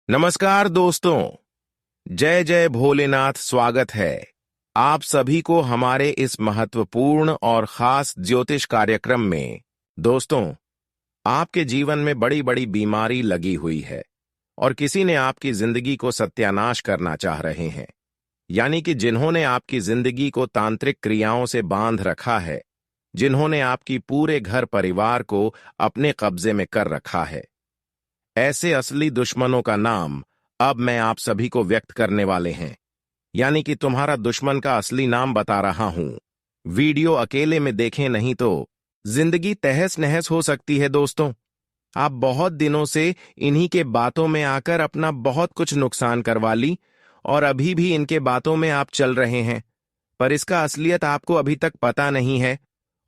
नमस्कार दोस्तों। जय जय भोलेनाथ। स्वागत है आप सभी को हमारे इस महत्वपूर्ण और खास ज्योतिष कार्यक्रम में। दोस्तों, आपके जीवन में बड़ी बड़ी बीमारी लगी हुई है और किसी ने आपकी जिंदगी को सत्यानाश करना चाह रहे हैं, यानी कि जिन्होंने आपकी जिंदगी को तांत्रिक क्रियाओं से बांध रखा है, जिन्होंने आपकी पूरे घर परिवार को अपने कब्जे में कर रखा है। ऐसे असली दुश्मनों का नाम अब मैं आप सभी को व्यक्त करने वाले हैं, यानी कि तुम्हारा दुश्मन का असली नाम बता रहा हूं। वीडियो अकेले में देखें, नहीं तो जिंदगी तहस नहस हो सकती है। दोस्तों, आप बहुत दिनों से इन्हीं के बातों में आकर अपना बहुत कुछ नुकसान करवा ली और अभी भी इनके बातों में आप चल रहे हैं, पर इसका असलियत आपको अभी तक पता नहीं है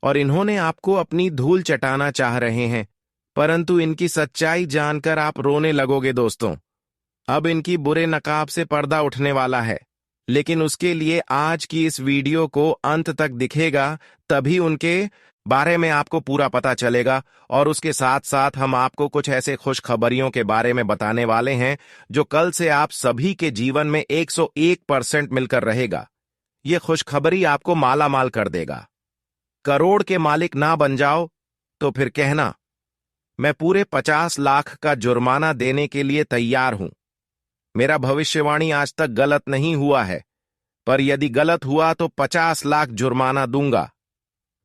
और इन्होंने आपको अपनी धूल चटाना चाह रहे हैं, परंतु इनकी सच्चाई जानकर आप रोने लगोगे। दोस्तों, अब इनकी बुरे नकाब से पर्दा उठने वाला है, लेकिन उसके लिए आज की इस वीडियो को अंत तक दिखेगा, तभी उनके बारे में आपको पूरा पता चलेगा। और उसके साथ साथ हम आपको कुछ ऐसे खुशखबरियों के बारे में बताने वाले हैं जो कल से आप सभी के जीवन में 101% मिलकर रहेगा। ये खुशखबरी आपको माला माल कर देगा। करोड़ के मालिक ना बन जाओ तो फिर कहना, मैं पूरे 50 लाख का जुर्माना देने के लिए तैयार हूं। मेरा भविष्यवाणी आज तक गलत नहीं हुआ है, पर यदि गलत हुआ तो 50 लाख जुर्माना दूंगा।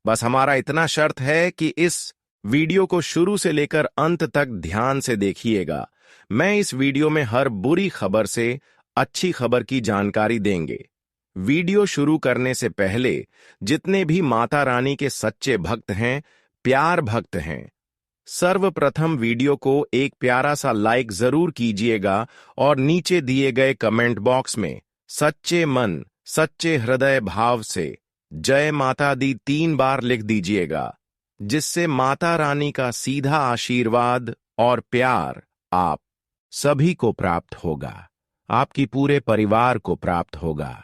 बस हमारा इतना शर्त है कि इस वीडियो को शुरू से लेकर अंत तक ध्यान से देखिएगा। मैं इस वीडियो में हर बुरी खबर से अच्छी खबर की जानकारी देंगे। वीडियो शुरू करने से पहले जितने भी माता रानी के सच्चे भक्त हैं, प्यार भक्त हैं, सर्वप्रथम वीडियो को एक प्यारा सा लाइक जरूर कीजिएगा और नीचे दिए गए कमेंट बॉक्स में सच्चे मन सच्चे हृदय भाव से जय माता दी 3 बार लिख दीजिएगा, जिससे माता रानी का सीधा आशीर्वाद और प्यार आप सभी को प्राप्त होगा, आपकी पूरे परिवार को प्राप्त होगा।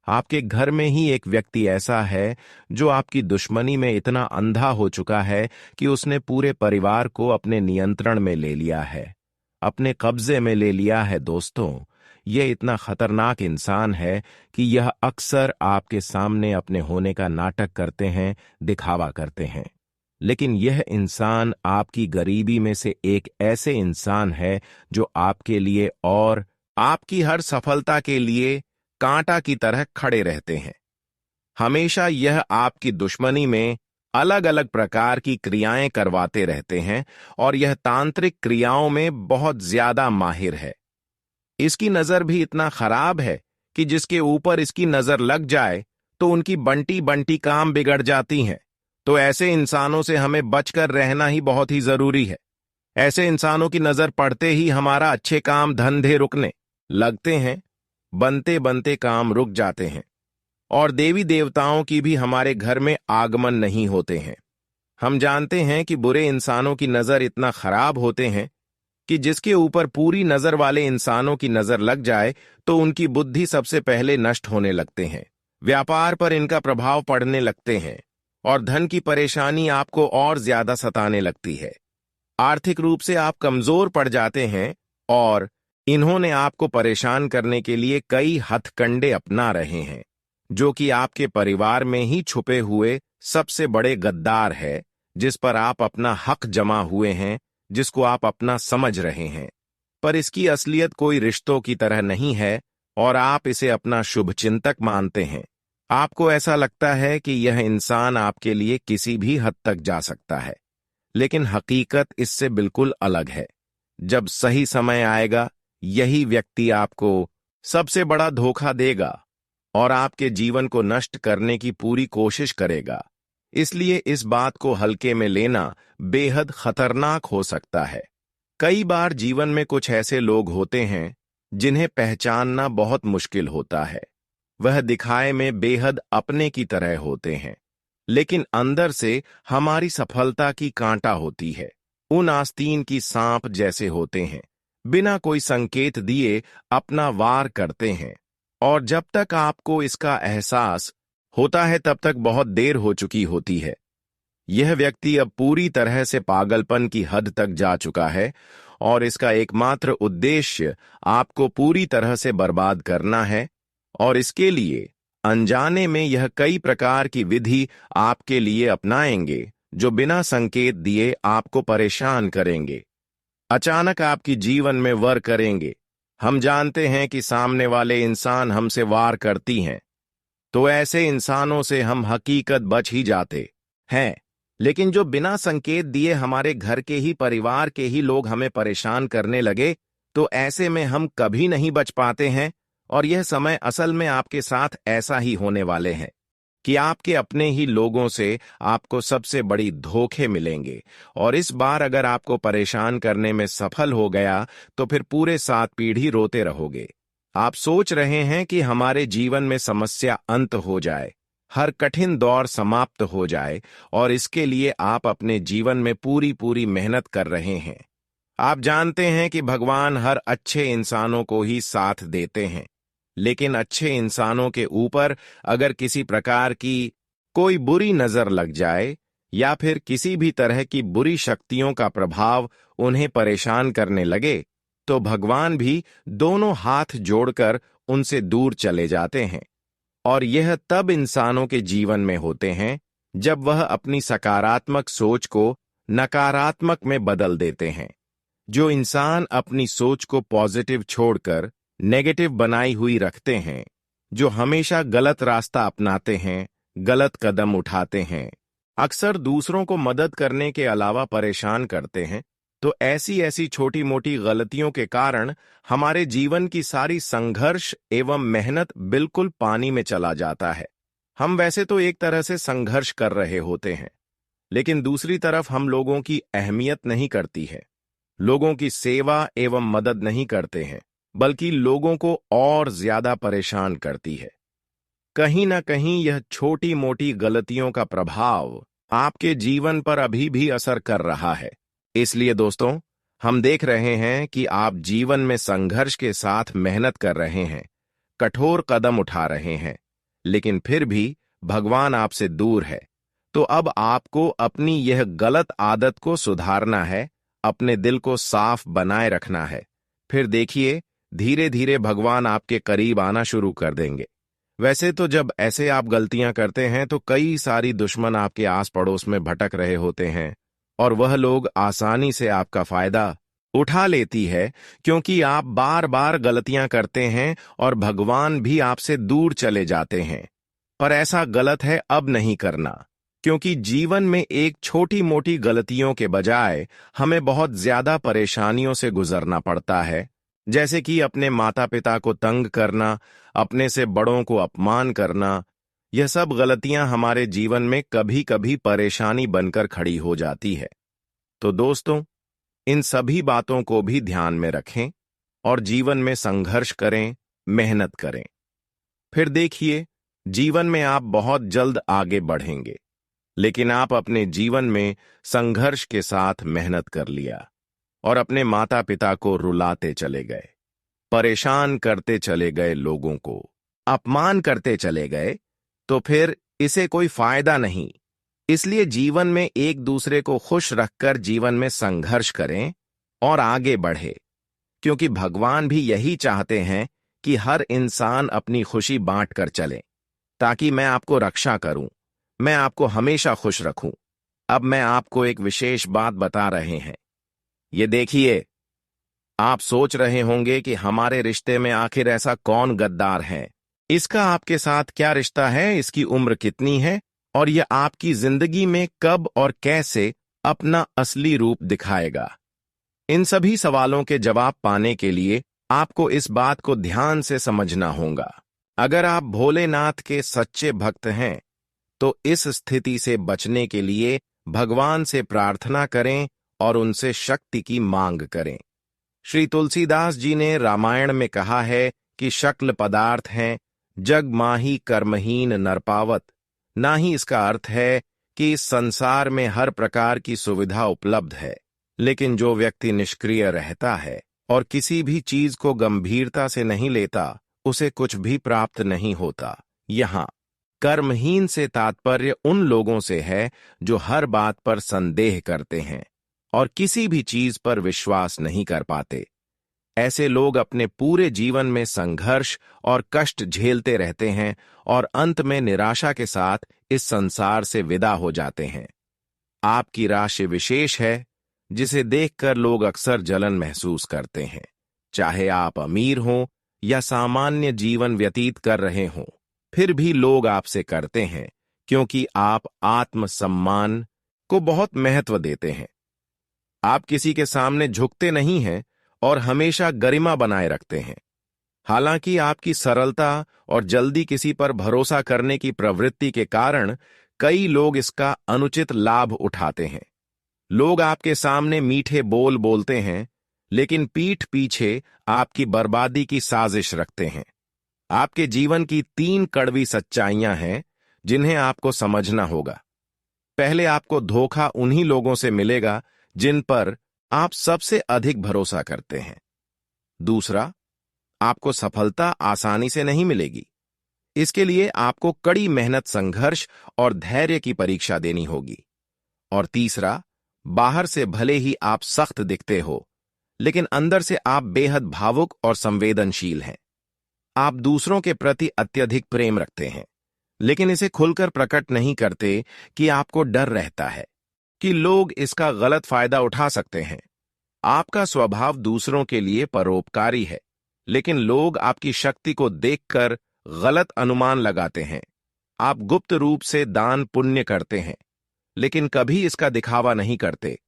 आपके घर में ही एक व्यक्ति ऐसा है जो आपकी दुश्मनी में इतना अंधा हो चुका है कि उसने पूरे परिवार को अपने नियंत्रण में ले लिया है, अपने कब्जे में ले लिया है। दोस्तों, यह इतना खतरनाक इंसान है कि यह अक्सर आपके सामने अपने होने का नाटक करते हैं, दिखावा करते हैं, लेकिन यह इंसान आपकी गरीबी में से एक ऐसे इंसान है जो आपके लिए और आपकी हर सफलता के लिए कांटा की तरह खड़े रहते हैं। हमेशा यह आपकी दुश्मनी में अलग अलग प्रकार की क्रियाएं करवाते रहते हैं और यह तांत्रिक क्रियाओं में बहुत ज्यादा माहिर है। इसकी नजर भी इतना खराब है कि जिसके ऊपर इसकी नजर लग जाए तो उनकी बंटी बंटी काम बिगड़ जाती हैं। तो ऐसे इंसानों से हमें बचकर रहना ही बहुत ही जरूरी है। ऐसे इंसानों की नजर पड़ते ही हमारा अच्छे काम धंधे रुकने लगते हैं, बनते बनते काम रुक जाते हैं और देवी देवताओं की भी हमारे घर में आगमन नहीं होते हैं। हम जानते हैं कि बुरे इंसानों की नजर इतना खराब होते हैं कि जिसके ऊपर पूरी नजर वाले इंसानों की नजर लग जाए तो उनकी बुद्धि सबसे पहले नष्ट होने लगते हैं, व्यापार पर इनका प्रभाव पड़ने लगते हैं और धन की परेशानी आपको और ज्यादा सताने लगती है। आर्थिक रूप से आप कमजोर पड़ जाते हैं और इन्होंने आपको परेशान करने के लिए कई हथकंडे अपना रहे हैं, जो कि आपके परिवार में ही छुपे हुए सबसे बड़े गद्दार है, जिस पर आप अपना हक जमा हुए हैं, जिसको आप अपना समझ रहे हैं, पर इसकी असलियत कोई रिश्तों की तरह नहीं है और आप इसे अपना शुभचिंतक मानते हैं। आपको ऐसा लगता है कि यह इंसान आपके लिए किसी भी हद तक जा सकता है, लेकिन हकीकत इससे बिल्कुल अलग है। जब सही समय आएगा, यही व्यक्ति आपको सबसे बड़ा धोखा देगा और आपके जीवन को नष्ट करने की पूरी कोशिश करेगा। इसलिए इस बात को हल्के में लेना बेहद खतरनाक हो सकता है। कई बार जीवन में कुछ ऐसे लोग होते हैं जिन्हें पहचानना बहुत मुश्किल होता है। वह दिखाए में बेहद अपने की तरह होते हैं, लेकिन अंदर से हमारी सफलता की कांटा होती है। उन आस्तीन की सांप जैसे होते हैं, बिना कोई संकेत दिए अपना वार करते हैं और जब तक आपको इसका एहसास होता है तब तक बहुत देर हो चुकी होती है। यह व्यक्ति अब पूरी तरह से पागलपन की हद तक जा चुका है और इसका एकमात्र उद्देश्य आपको पूरी तरह से बर्बाद करना है। और इसके लिए अनजाने में यह कई प्रकार की विधि आपके लिए अपनाएंगे जो बिना संकेत दिए आपको परेशान करेंगे, अचानक आपकी जीवन में वार करेंगे। हम जानते हैं कि सामने वाले इंसान हमसे वार करती हैं, तो ऐसे इंसानों से हम हकीकत बच ही जाते हैं। लेकिन जो बिना संकेत दिए हमारे घर के ही परिवार के ही लोग हमें परेशान करने लगे, तो ऐसे में हम कभी नहीं बच पाते हैं। और यह समय असल में आपके साथ ऐसा ही होने वाले हैं कि आपके अपने ही लोगों से आपको सबसे बड़ी धोखे मिलेंगे। और इस बार अगर आपको परेशान करने में सफल हो गया तो फिर पूरे 7 पीढ़ी रोते रहोगे। आप सोच रहे हैं कि हमारे जीवन में समस्या अंत हो जाए, हर कठिन दौर समाप्त हो जाए, और इसके लिए आप अपने जीवन में पूरी पूरी मेहनत कर रहे हैं। आप जानते हैं कि भगवान हर अच्छे इंसानों को ही साथ देते हैं, लेकिन अच्छे इंसानों के ऊपर अगर किसी प्रकार की कोई बुरी नजर लग जाए या फिर किसी भी तरह की बुरी शक्तियों का प्रभाव उन्हें परेशान करने लगे, तो भगवान भी दोनों हाथ जोड़कर उनसे दूर चले जाते हैं। और यह तब इंसानों के जीवन में होते हैं जब वह अपनी सकारात्मक सोच को नकारात्मक में बदल देते हैं। जो इंसान अपनी सोच को पॉजिटिव छोड़कर नेगेटिव बनाई हुई रखते हैं, जो हमेशा गलत रास्ता अपनाते हैं, गलत कदम उठाते हैं, अक्सर दूसरों को मदद करने के अलावा परेशान करते हैं, तो ऐसी ऐसी छोटी मोटी गलतियों के कारण हमारे जीवन की सारी संघर्ष एवं मेहनत बिल्कुल पानी में चला जाता है। हम वैसे तो एक तरह से संघर्ष कर रहे होते हैं, लेकिन दूसरी तरफ हम लोगों की अहमियत नहीं करती है, लोगों की सेवा एवं मदद नहीं करते हैं, बल्कि लोगों को और ज्यादा परेशान करती है। कहीं ना कहीं यह छोटी मोटी गलतियों का प्रभाव आपके जीवन पर अभी भी असर कर रहा है। इसलिए दोस्तों, हम देख रहे हैं कि आप जीवन में संघर्ष के साथ मेहनत कर रहे हैं, कठोर कदम उठा रहे हैं, लेकिन फिर भी भगवान आपसे दूर है। तो अब आपको अपनी यह गलत आदत को सुधारना है, अपने दिल को साफ बनाए रखना है। फिर देखिए, धीरे धीरे भगवान आपके करीब आना शुरू कर देंगे। वैसे तो जब ऐसे आप गलतियां करते हैं तो कई सारी दुश्मन आपके आस पड़ोस में भटक रहे होते हैं, और वह लोग आसानी से आपका फायदा उठा लेती है, क्योंकि आप बार बार गलतियां करते हैं और भगवान भी आपसे दूर चले जाते हैं। पर ऐसा गलत है अब नहीं करना, क्योंकि जीवन में एक छोटी मोटी गलतियों के बजाय हमें बहुत ज्यादा परेशानियों से गुजरना पड़ता है, जैसे कि अपने माता पिता को तंग करना, अपने से बड़ों को अपमान करना। यह सब गलतियां हमारे जीवन में कभी कभी परेशानी बनकर खड़ी हो जाती है। तो दोस्तों, इन सभी बातों को भी ध्यान में रखें और जीवन में संघर्ष करें, मेहनत करें। फिर देखिए, जीवन में आप बहुत जल्द आगे बढ़ेंगे। लेकिन आप अपने जीवन में संघर्ष के साथ मेहनत कर लिया और अपने माता पिता को रुलाते चले गए, परेशान करते चले गए, लोगों को अपमान करते चले गए, तो फिर इसे कोई फायदा नहीं। इसलिए जीवन में एक दूसरे को खुश रखकर जीवन में संघर्ष करें और आगे बढ़े, क्योंकि भगवान भी यही चाहते हैं कि हर इंसान अपनी खुशी बांटकर चले, ताकि मैं आपको रक्षा करूं, मैं आपको हमेशा खुश रखूं। अब मैं आपको एक विशेष बात बता रहे हैं। ये देखिए, आप सोच रहे होंगे कि हमारे रिश्ते में आखिर ऐसा कौन गद्दार है, इसका आपके साथ क्या रिश्ता है, इसकी उम्र कितनी है, और यह आपकी जिंदगी में कब और कैसे अपना असली रूप दिखाएगा। इन सभी सवालों के जवाब पाने के लिए आपको इस बात को ध्यान से समझना होगा। अगर आप भोलेनाथ के सच्चे भक्त हैं, तो इस स्थिति से बचने के लिए भगवान से प्रार्थना करें और उनसे शक्ति की मांग करें। श्री तुलसीदास जी ने रामायण में कहा है कि शक्ल पदार्थ हैं, जग माही कर्महीन नर पावत। ना ही इसका अर्थ है कि इस संसार में हर प्रकार की सुविधा उपलब्ध है, लेकिन जो व्यक्ति निष्क्रिय रहता है और किसी भी चीज को गंभीरता से नहीं लेता, उसे कुछ भी प्राप्त नहीं होता। यहाँ कर्महीन से तात्पर्य उन लोगों से है जो हर बात पर संदेह करते हैं, और किसी भी चीज पर विश्वास नहीं कर पाते। ऐसे लोग अपने पूरे जीवन में संघर्ष और कष्ट झेलते रहते हैं और अंत में निराशा के साथ इस संसार से विदा हो जाते हैं। आपकी राशि विशेष है, जिसे देखकर लोग अक्सर जलन महसूस करते हैं। चाहे आप अमीर हों या सामान्य जीवन व्यतीत कर रहे हों, फिर भी लोग आपसे करते हैं, क्योंकि आप आत्मसम्मान को बहुत महत्व देते हैं। आप किसी के सामने झुकते नहीं हैं और हमेशा गरिमा बनाए रखते हैं। हालांकि आपकी सरलता और जल्दी किसी पर भरोसा करने की प्रवृत्ति के कारण कई लोग इसका अनुचित लाभ उठाते हैं। लोग आपके सामने मीठे बोल बोलते हैं, लेकिन पीठ पीछे आपकी बर्बादी की साजिश रखते हैं। आपके जीवन की 3 कड़वी सच्चाइयां हैं, जिन्हें आपको समझना होगा। पहले, आपको धोखा उन्हीं लोगों से मिलेगा जिन पर आप सबसे अधिक भरोसा करते हैं। दूसरा, आपको सफलता आसानी से नहीं मिलेगी। इसके लिए आपको कड़ी मेहनत, संघर्ष और धैर्य की परीक्षा देनी होगी। और तीसरा, बाहर से भले ही आप सख्त दिखते हो, लेकिन अंदर से आप बेहद भावुक और संवेदनशील हैं। आप दूसरों के प्रति अत्यधिक प्रेम रखते हैं, लेकिन इसे खुलकर प्रकट नहीं करते कि आपको डर रहता है कि लोग इसका गलत फायदा उठा सकते हैं। आपका स्वभाव दूसरों के लिए परोपकारी है, लेकिन लोग आपकी शक्ति को देखकर गलत अनुमान लगाते हैं। आप गुप्त रूप से दान पुण्य करते हैं, लेकिन कभी इसका दिखावा नहीं करते,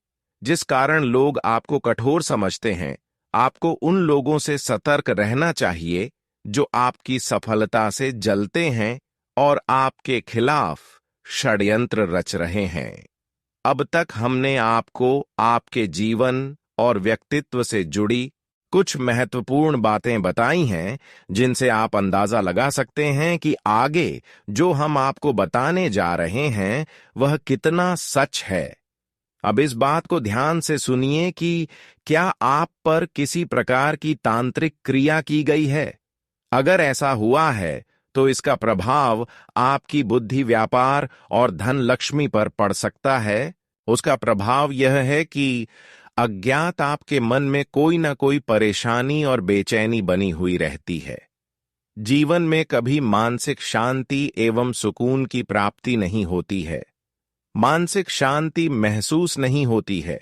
जिस कारण लोग आपको कठोर समझते हैं। आपको उन लोगों से सतर्क रहना चाहिए जो आपकी सफलता से जलते हैं और आपके खिलाफ षड्यंत्र रच रहे हैं। अब तक हमने आपको आपके जीवन और व्यक्तित्व से जुड़ी कुछ महत्वपूर्ण बातें बताई हैं, जिनसे आप अंदाजा लगा सकते हैं कि आगे जो हम आपको बताने जा रहे हैं वह कितना सच है। अब इस बात को ध्यान से सुनिए कि क्या आप पर किसी प्रकार की तांत्रिक क्रिया की गई है। अगर ऐसा हुआ है तो इसका प्रभाव आपकी बुद्धि, व्यापार और धन लक्ष्मी पर पड़ सकता है। उसका प्रभाव यह है कि अज्ञात आपके मन में कोई ना कोई परेशानी और बेचैनी बनी हुई रहती है। जीवन में कभी मानसिक शांति एवं सुकून की प्राप्ति नहीं होती है। मानसिक शांति महसूस नहीं होती है।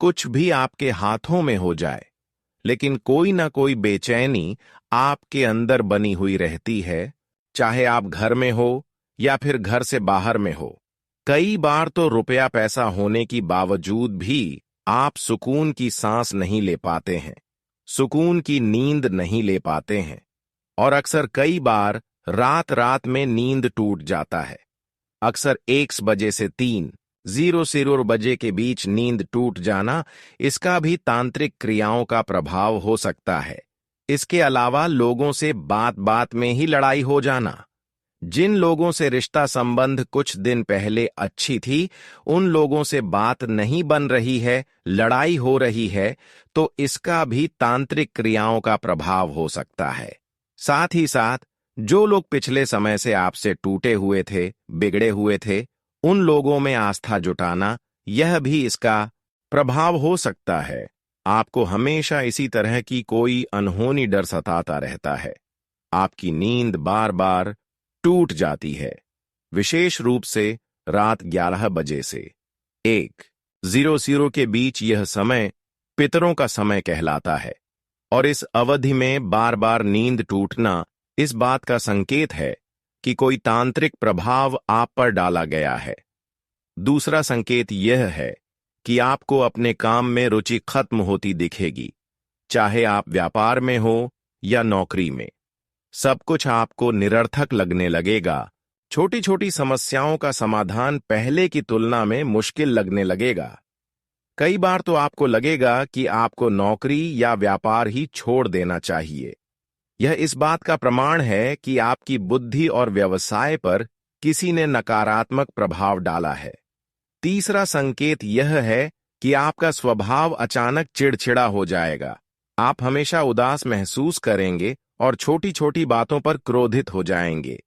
कुछ भी आपके हाथों में हो जाए, लेकिन कोई ना कोई बेचैनी आपके अंदर बनी हुई रहती है, चाहे आप घर में हो या फिर घर से बाहर में हो। कई बार तो रुपया पैसा होने की बावजूद भी आप सुकून की सांस नहीं ले पाते हैं, सुकून की नींद नहीं ले पाते हैं, और अक्सर कई बार रात रात में नींद टूट जाता है। अक्सर 1 बजे से 3:00 बजे के बीच नींद टूट जाना, इसका भी तांत्रिक क्रियाओं का प्रभाव हो सकता है। इसके अलावा लोगों से बात बात में ही लड़ाई हो जाना। जिन लोगों से रिश्ता संबंध कुछ दिन पहले अच्छी थी, उन लोगों से बात नहीं बन रही है, लड़ाई हो रही है, तो इसका भी तांत्रिक क्रियाओं का प्रभाव हो सकता है। साथ ही साथ जो लोग पिछले समय से आपसे टूटे हुए थे, बिगड़े हुए थे, उन लोगों में आस्था जुटाना, यह भी इसका प्रभाव हो सकता है। आपको हमेशा इसी तरह की कोई अनहोनी डर सताता रहता है। आपकी नींद बार बार टूट जाती है, विशेष रूप से रात 11 बजे से 1:00 के बीच। यह समय पितरों का समय कहलाता है, और इस अवधि में बार बार नींद टूटना इस बात का संकेत है कि कोई तांत्रिक प्रभाव आप पर डाला गया है। दूसरा संकेत यह है कि आपको अपने काम में रुचि खत्म होती दिखेगी, चाहे आप व्यापार में हो या नौकरी में। सब कुछ आपको निरर्थक लगने लगेगा। छोटी छोटी समस्याओं का समाधान पहले की तुलना में मुश्किल लगने लगेगा। कई बार तो आपको लगेगा कि आपको नौकरी या व्यापार ही छोड़ देना चाहिए। यह इस बात का प्रमाण है कि आपकी बुद्धि और व्यवसाय पर किसी ने नकारात्मक प्रभाव डाला है। तीसरा संकेत यह है कि आपका स्वभाव अचानक चिड़चिड़ा हो जाएगा। आप हमेशा उदास महसूस करेंगे और छोटी छोटी बातों पर क्रोधित हो जाएंगे।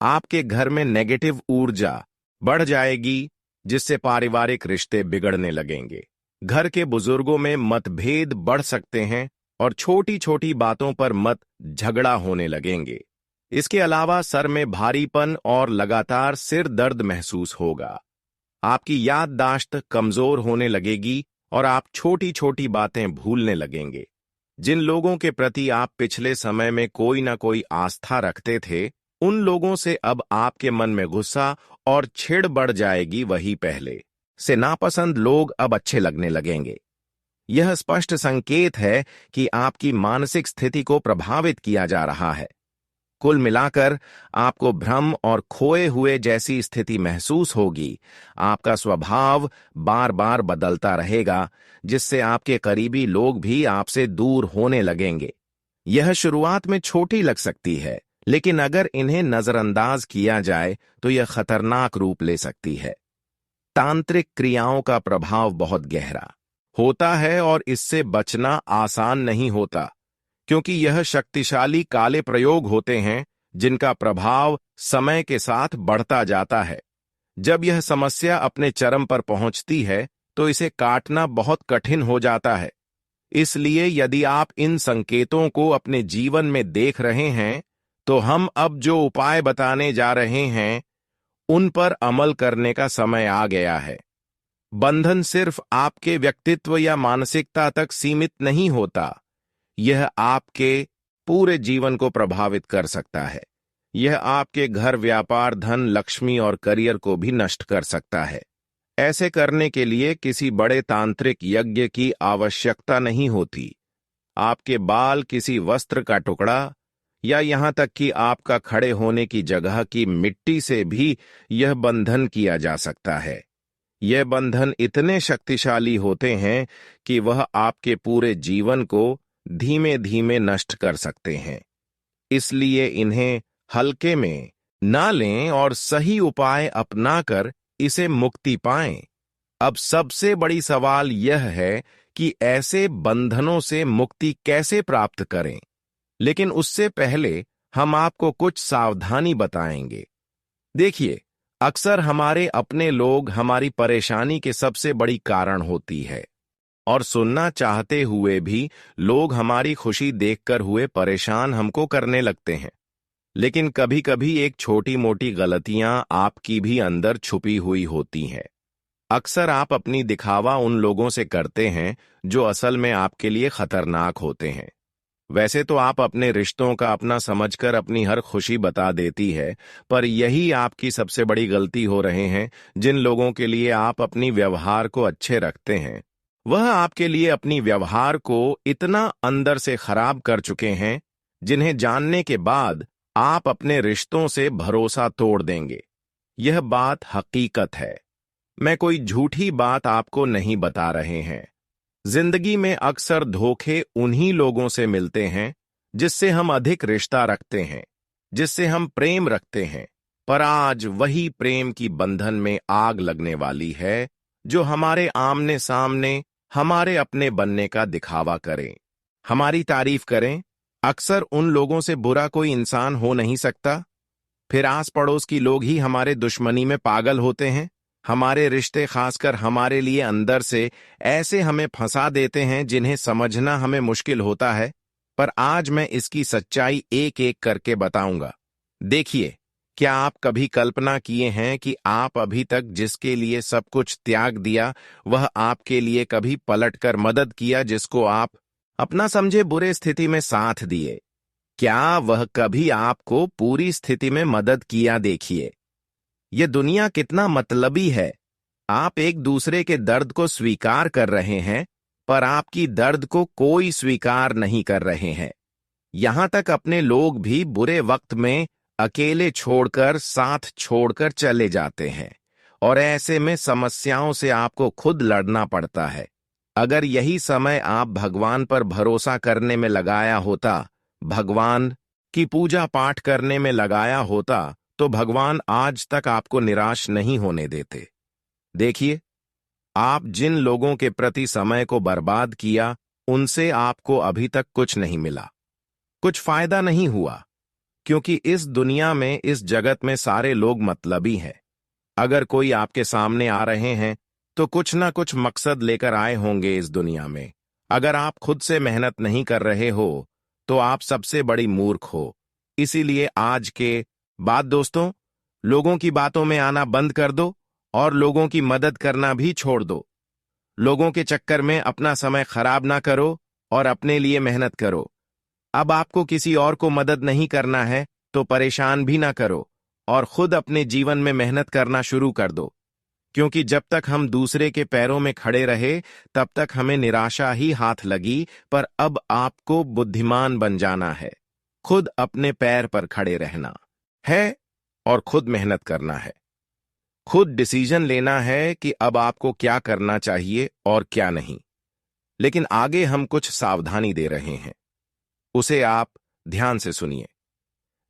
आपके घर में नेगेटिव ऊर्जा बढ़ जाएगी, जिससे पारिवारिक रिश्ते बिगड़ने लगेंगे। घर के बुजुर्गों में मतभेद बढ़ सकते हैं और छोटी छोटी बातों पर मत झगड़ा होने लगेंगे। इसके अलावा सर में भारीपन और लगातार सिर दर्द महसूस होगा। आपकी याददाश्त कमजोर होने लगेगी और आप छोटी छोटी बातें भूलने लगेंगे। जिन लोगों के प्रति आप पिछले समय में कोई ना कोई आस्था रखते थे, उन लोगों से अब आपके मन में गुस्सा और छिड़ बढ़ जाएगी। वही पहले से नापसंद लोग अब अच्छे लगने लगेंगे। यह स्पष्ट संकेत है कि आपकी मानसिक स्थिति को प्रभावित किया जा रहा है। कुल मिलाकर आपको भ्रम और खोए हुए जैसी स्थिति महसूस होगी। आपका स्वभाव बार बार बदलता रहेगा, जिससे आपके करीबी लोग भी आपसे दूर होने लगेंगे। यह शुरुआत में छोटी लग सकती है, लेकिन अगर इन्हें नजरअंदाज किया जाए तो यह खतरनाक रूप ले सकती है। तांत्रिक क्रियाओं का प्रभाव बहुत गहरा होता है और इससे बचना आसान नहीं होता, क्योंकि यह शक्तिशाली काले प्रयोग होते हैं जिनका प्रभाव समय के साथ बढ़ता जाता है। जब यह समस्या अपने चरम पर पहुंचती है तो इसे काटना बहुत कठिन हो जाता है। इसलिए यदि आप इन संकेतों को अपने जीवन में देख रहे हैं, तो हम अब जो उपाय बताने जा रहे हैं उन पर अमल करने का समय आ गया है। बंधन सिर्फ आपके व्यक्तित्व या मानसिकता तक सीमित नहीं होता, यह आपके पूरे जीवन को प्रभावित कर सकता है। यह आपके घर, व्यापार, धन, लक्ष्मी और करियर को भी नष्ट कर सकता है। ऐसे करने के लिए किसी बड़े तांत्रिक यज्ञ की आवश्यकता नहीं होती। आपके बाल, किसी वस्त्र का टुकड़ा या यहां तक कि आपका खड़े होने की जगह की मिट्टी से भी यह बंधन किया जा सकता है। यह बंधन इतने शक्तिशाली होते हैं कि वह आपके पूरे जीवन को धीमे धीमे नष्ट कर सकते हैं। इसलिए इन्हें हल्के में ना लें और सही उपाय अपनाकर इसे मुक्ति पाएं। अब सबसे बड़ी सवाल यह है कि ऐसे बंधनों से मुक्ति कैसे प्राप्त करें। लेकिन उससे पहले हम आपको कुछ सावधानी बताएंगे। देखिए, अक्सर हमारे अपने लोग हमारी परेशानी के सबसे बड़ी कारण होती है, और सुनना चाहते हुए भी लोग हमारी खुशी देखकर हुए परेशान हमको करने लगते हैं। लेकिन कभी कभी एक छोटी मोटी गलतियां आपकी भी अंदर छुपी हुई होती हैं। अक्सर आप अपनी दिखावा उन लोगों से करते हैं जो असल में आपके लिए खतरनाक होते हैं। वैसे तो आप अपने रिश्तों का अपना समझकर अपनी हर खुशी बता देती है, पर यही आपकी सबसे बड़ी गलती हो रहे हैं। जिन लोगों के लिए आप अपनी व्यवहार को अच्छे रखते हैं, वह आपके लिए अपनी व्यवहार को इतना अंदर से खराब कर चुके हैं, जिन्हें जानने के बाद आप अपने रिश्तों से भरोसा तोड़ देंगे। यह बात हकीकत है। मैं कोई झूठी बात आपको नहीं बता रहे हैं। जिंदगी में अक्सर धोखे उन्हीं लोगों से मिलते हैं जिससे हम अधिक रिश्ता रखते हैं, जिससे हम प्रेम रखते हैं, पर आज वही प्रेम की बंधन में आग लगने वाली है जो हमारे आमने सामने हमारे अपने बनने का दिखावा करें, हमारी तारीफ करें। अक्सर उन लोगों से बुरा कोई इंसान हो नहीं सकता। फिर आस पड़ोस की लोग ही हमारे दुश्मनी में पागल होते हैं। हमारे रिश्ते, खासकर हमारे लिए, अंदर से ऐसे हमें फंसा देते हैं जिन्हें समझना हमें मुश्किल होता है। पर आज मैं इसकी सच्चाई एक एक करके बताऊंगा। देखिए, क्या आप कभी कल्पना किए हैं कि आप अभी तक जिसके लिए सब कुछ त्याग दिया, वह आपके लिए कभी पलटकर मदद किया? जिसको आप अपना समझे बुरे स्थिति में साथ दिए, क्या वह कभी आपको पूरी स्थिति में मदद किया? देखिए, यह दुनिया कितना मतलबी है। आप एक दूसरे के दर्द को स्वीकार कर रहे हैं, पर आपकी दर्द को कोई स्वीकार नहीं कर रहे हैं। यहां तक अपने लोग भी बुरे वक्त में अकेले छोड़कर, साथ छोड़कर चले जाते हैं, और ऐसे में समस्याओं से आपको खुद लड़ना पड़ता है। अगर यही समय आप भगवान पर भरोसा करने में लगाया होता, भगवान की पूजा पाठ करने में लगाया होता, तो भगवान आज तक आपको निराश नहीं होने देते। देखिए, आप जिन लोगों के प्रति समय को बर्बाद किया, उनसे आपको अभी तक कुछ नहीं मिला, कुछ फायदा नहीं हुआ, क्योंकि इस दुनिया में, इस जगत में सारे लोग मतलबी हैं। अगर कोई आपके सामने आ रहे हैं तो कुछ ना कुछ मकसद लेकर आए होंगे इस दुनिया में। अगर आप खुद से मेहनत नहीं कर रहे हो तो आप सबसे बड़ी मूर्ख हो। इसीलिए आज के बाद दोस्तों, लोगों की बातों में आना बंद कर दो और लोगों की मदद करना भी छोड़ दो। लोगों के चक्कर में अपना समय खराब ना करो और अपने लिए मेहनत करो। अब आपको किसी और को मदद नहीं करना है तो परेशान भी ना करो और खुद अपने जीवन में मेहनत करना शुरू कर दो, क्योंकि जब तक हम दूसरे के पैरों में खड़े रहे तब तक हमें निराशा ही हाथ लगी। पर अब आपको बुद्धिमान बन जाना है, खुद अपने पैर पर खड़े रहना है और खुद मेहनत करना है। खुद डिसीजन लेना है कि अब आपको क्या करना चाहिए और क्या नहीं। लेकिन आगे हम कुछ सावधानी दे रहे हैं, उसे आप ध्यान से सुनिए।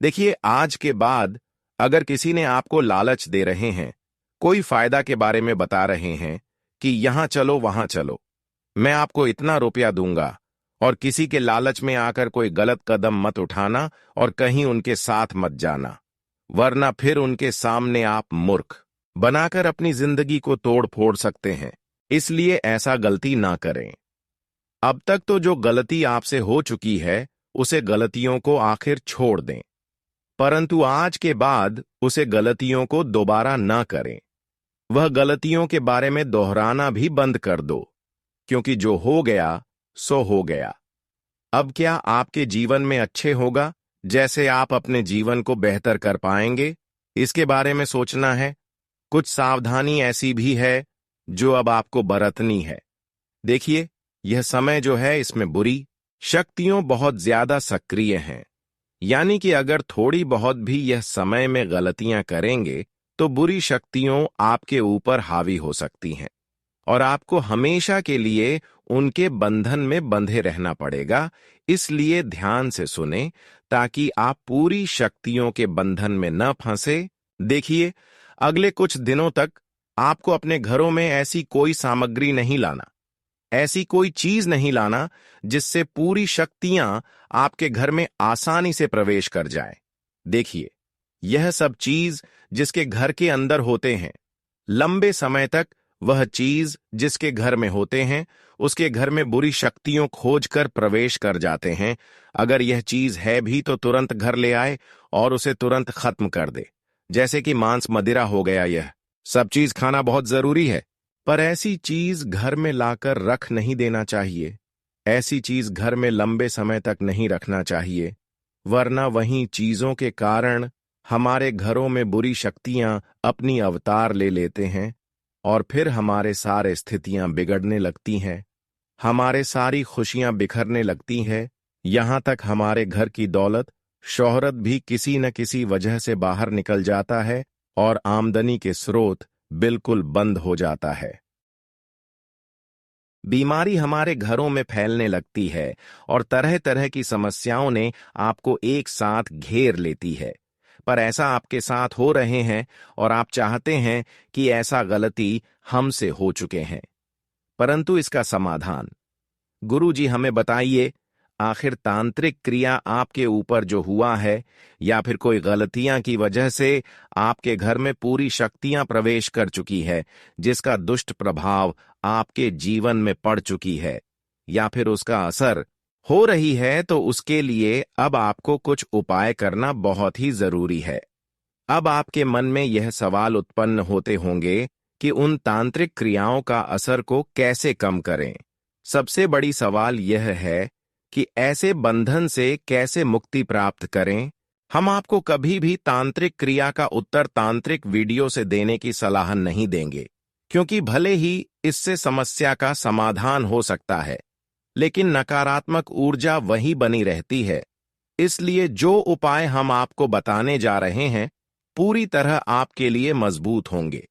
देखिए, आज के बाद अगर किसी ने आपको लालच दे रहे हैं, कोई फायदा के बारे में बता रहे हैं कि यहां चलो वहां चलो, मैं आपको इतना रुपया दूंगा, और किसी के लालच में आकर कोई गलत कदम मत उठाना और कहीं उनके साथ मत जाना, वरना फिर उनके सामने आप मूर्ख बनाकर अपनी जिंदगी को तोड़ फोड़ सकते हैं। इसलिए ऐसा गलती ना करें। अब तक तो जो गलती आपसे हो चुकी है उसे गलतियों को आखिर छोड़ दें, परंतु आज के बाद उसे गलतियों को दोबारा ना करें। वह गलतियों के बारे में दोहराना भी बंद कर दो, क्योंकि जो हो गया सो हो गया। अब क्या आपके जीवन में अच्छे होगा, जैसे आप अपने जीवन को बेहतर कर पाएंगे, इसके बारे में सोचना है। कुछ सावधानी ऐसी भी है जो अब आपको बरतनी है। देखिए, यह समय जो है इसमें बुरी शक्तियां बहुत ज्यादा सक्रिय हैं, यानी कि अगर थोड़ी बहुत भी यह समय में गलतियां करेंगे तो बुरी शक्तियों आपके ऊपर हावी हो सकती हैं और आपको हमेशा के लिए उनके बंधन में बंधे रहना पड़ेगा। इसलिए ध्यान से सुने ताकि आप पूरी शक्तियों के बंधन में न फंसे। देखिए, अगले कुछ दिनों तक आपको अपने घरों में ऐसी कोई सामग्री नहीं लाना, ऐसी कोई चीज नहीं लाना जिससे पूरी शक्तियां आपके घर में आसानी से प्रवेश कर जाए। देखिए, यह सब चीज जिसके घर के अंदर होते हैं, लंबे समय तक वह चीज जिसके घर में होते हैं उसके घर में बुरी शक्तियों खोज कर प्रवेश कर जाते हैं। अगर यह चीज है भी तो तुरंत घर ले आए और उसे तुरंत खत्म कर दे। जैसे कि मांस मदिरा हो गया, यह सब चीज खाना बहुत जरूरी है, पर ऐसी चीज घर में लाकर रख नहीं देना चाहिए। ऐसी चीज घर में लंबे समय तक नहीं रखना चाहिए, वरना वहीं चीजों के कारण हमारे घरों में बुरी शक्तियां अपनी अवतार ले लेते हैं और फिर हमारे सारे स्थितियां बिगड़ने लगती हैं, हमारे सारी खुशियां बिखरने लगती हैं, यहां तक हमारे घर की दौलत शोहरत भी किसी न किसी वजह से बाहर निकल जाता है और आमदनी के स्रोत बिल्कुल बंद हो जाता है। बीमारी हमारे घरों में फैलने लगती है और तरह तरह की समस्याओं ने आपको एक साथ घेर लेती है। पर ऐसा आपके साथ हो रहे हैं और आप चाहते हैं कि ऐसा गलती हमसे हो चुके हैं, परंतु इसका समाधान गुरु जी हमें बताइए। आखिर तांत्रिक क्रिया आपके ऊपर जो हुआ है या फिर कोई गलतियां की वजह से आपके घर में पूरी शक्तियां प्रवेश कर चुकी है, जिसका दुष्ट प्रभाव आपके जीवन में पड़ चुकी है, या फिर उसका असर हो रही है, तो उसके लिए अब आपको कुछ उपाय करना बहुत ही जरूरी है। अब आपके मन में यह सवाल उत्पन्न होते होंगे कि उन तांत्रिक क्रियाओं का असर को कैसे कम करें। सबसे बड़ी सवाल यह है कि ऐसे बंधन से कैसे मुक्ति प्राप्त करें। हम आपको कभी भी तांत्रिक क्रिया का उत्तर तांत्रिक वीडियो से देने की सलाह नहीं देंगे, क्योंकि भले ही इससे समस्या का समाधान हो सकता है, लेकिन नकारात्मक ऊर्जा वही बनी रहती है। इसलिए जो उपाय हम आपको बताने जा रहे हैं पूरी तरह आपके लिए मजबूत होंगे,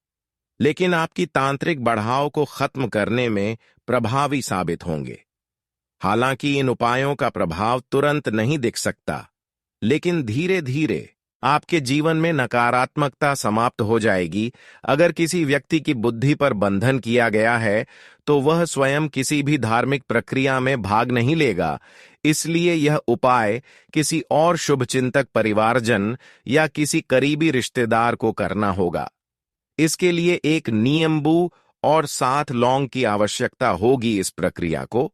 लेकिन आपकी तांत्रिक बढ़ाव को खत्म करने में प्रभावी साबित होंगे। हालांकि इन उपायों का प्रभाव तुरंत नहीं दिख सकता, लेकिन धीरे धीरे आपके जीवन में नकारात्मकता समाप्त हो जाएगी। अगर किसी व्यक्ति की बुद्धि पर बंधन किया गया है तो वह स्वयं किसी भी धार्मिक प्रक्रिया में भाग नहीं लेगा। इसलिए यह उपाय किसी और शुभचिंतक परिवारजन या किसी करीबी रिश्तेदार को करना होगा। इसके लिए एक नींबू और 7 लौंग की आवश्यकता होगी। इस प्रक्रिया को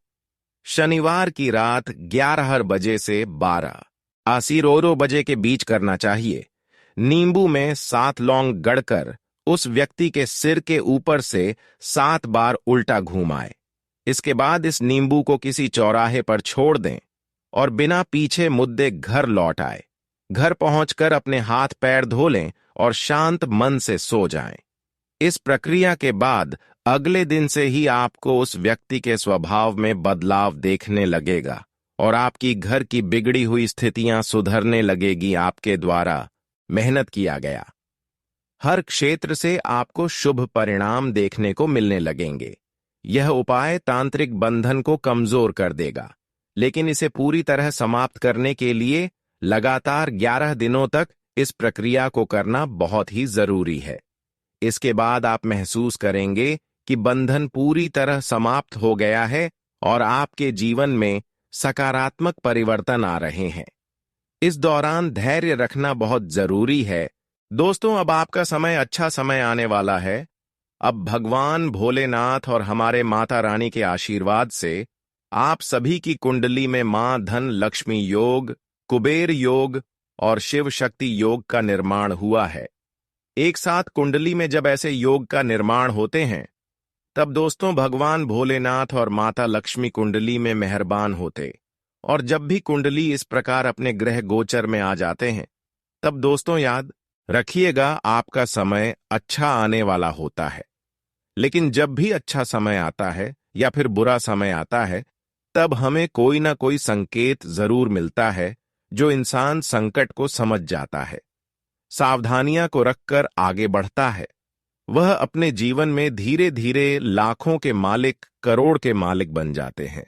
शनिवार की रात 11 बजे से 12 बजे के बीच करना चाहिए। नींबू में 7 लौंग गड़कर उस व्यक्ति के सिर के ऊपर से 7 बार उल्टा घुमाए। इसके बाद इस नींबू को किसी चौराहे पर छोड़ दें और बिना पीछे मुद्दे घर लौट आए। घर पहुंचकर अपने हाथ पैर धो लें और शांत मन से सो जाएं। इस प्रक्रिया के बाद अगले दिन से ही आपको उस व्यक्ति के स्वभाव में बदलाव देखने लगेगा और आपकी घर की बिगड़ी हुई स्थितियां सुधरने लगेगी। आपके द्वारा मेहनत किया गया हर क्षेत्र से आपको शुभ परिणाम देखने को मिलने लगेंगे। यह उपाय तांत्रिक बंधन को कमजोर कर देगा, लेकिन इसे पूरी तरह समाप्त करने के लिए लगातार 11 दिनों तक इस प्रक्रिया को करना बहुत ही जरूरी है। इसके बाद आप महसूस करेंगे कि बंधन पूरी तरह समाप्त हो गया है और आपके जीवन में सकारात्मक परिवर्तन आ रहे हैं। इस दौरान धैर्य रखना बहुत जरूरी है। दोस्तों, अब आपका अच्छा समय आने वाला है। अब भगवान भोलेनाथ और हमारे माता रानी के आशीर्वाद से आप सभी की कुंडली में मां धन लक्ष्मी योग, कुबेर योग और शिव शक्ति योग का निर्माण हुआ है। एक साथ कुंडली में जब ऐसे योग का निर्माण होते हैं, तब दोस्तों भगवान भोलेनाथ और माता लक्ष्मी कुंडली में मेहरबान होते। और जब भी कुंडली इस प्रकार अपने ग्रह गोचर में आ जाते हैं, तब दोस्तों याद रखिएगा आपका समय अच्छा आने वाला होता है। लेकिन जब भी अच्छा समय आता है या फिर बुरा समय आता है, तब हमें कोई ना कोई संकेत जरूर मिलता है जो इंसान संकट को समझ जाता है, सावधानियां को रखकर आगे बढ़ता है। वह अपने जीवन में धीरे धीरे लाखों के मालिक, करोड़ के मालिक बन जाते हैं।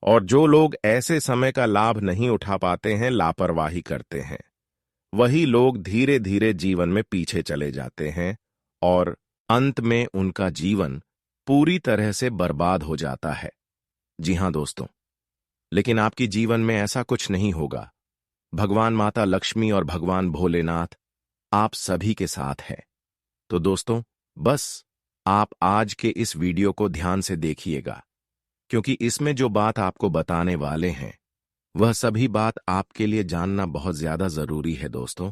और जो लोग ऐसे समय का लाभ नहीं उठा पाते हैं, लापरवाही करते हैं, वही लोग धीरे धीरे जीवन में पीछे चले जाते हैं और अंत में उनका जीवन पूरी तरह से बर्बाद हो जाता है। जी हां दोस्तों, लेकिन आपकी जीवन में ऐसा कुछ नहीं होगा। भगवान माता लक्ष्मी और भगवान भोलेनाथ आप सभी के साथ है। तो दोस्तों, बस आप आज के इस वीडियो को ध्यान से देखिएगा, क्योंकि इसमें जो बात आपको बताने वाले हैं, वह सभी बात आपके लिए जानना बहुत ज्यादा जरूरी है। दोस्तों,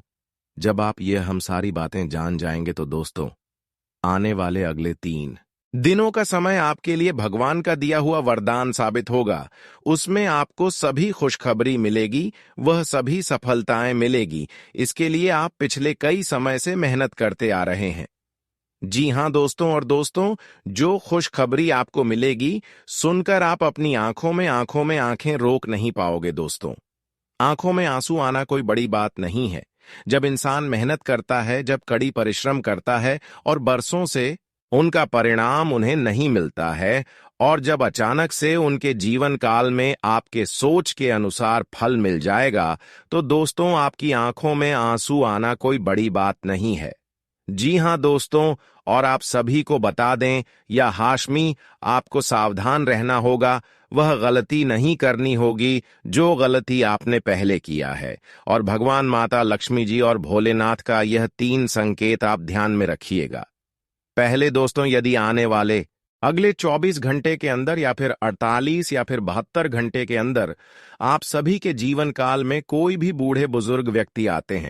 जब आप हम सारी बातें जान जाएंगे तो दोस्तों, आने वाले अगले 3 दिनों का समय आपके लिए भगवान का दिया हुआ वरदान साबित होगा। उसमें आपको सभी खुशखबरी मिलेगी, वह सभी सफलताएं मिलेगी। इसके लिए आप पिछले कई समय से मेहनत करते आ रहे हैं। जी हां दोस्तों, और दोस्तों, जो खुशखबरी आपको मिलेगी, सुनकर आप अपनी आंखों में आंखें रोक नहीं पाओगे। दोस्तों, आंखों में आंसू आना कोई बड़ी बात नहीं है। जब इंसान मेहनत करता है, जब कड़ी परिश्रम करता है और बरसों से उनका परिणाम उन्हें नहीं मिलता है, और जब अचानक से उनके जीवन काल में आपके सोच के अनुसार फल मिल जाएगा, तो दोस्तों आपकी आंखों में आंसू आना कोई बड़ी बात नहीं है। जी हां दोस्तों, और आप सभी को बता दें या हाशमी, आपको सावधान रहना होगा। वह गलती नहीं करनी होगी जो गलती आपने पहले किया है। और भगवान माता लक्ष्मी जी और भोलेनाथ का यह 3 संकेत आप ध्यान में रखिएगा। पहले दोस्तों, यदि आने वाले अगले 24 घंटे के अंदर या फिर 48 या फिर 72 घंटे के अंदर आप सभी के जीवन काल में कोई भी बूढ़े बुजुर्ग व्यक्ति आते हैं,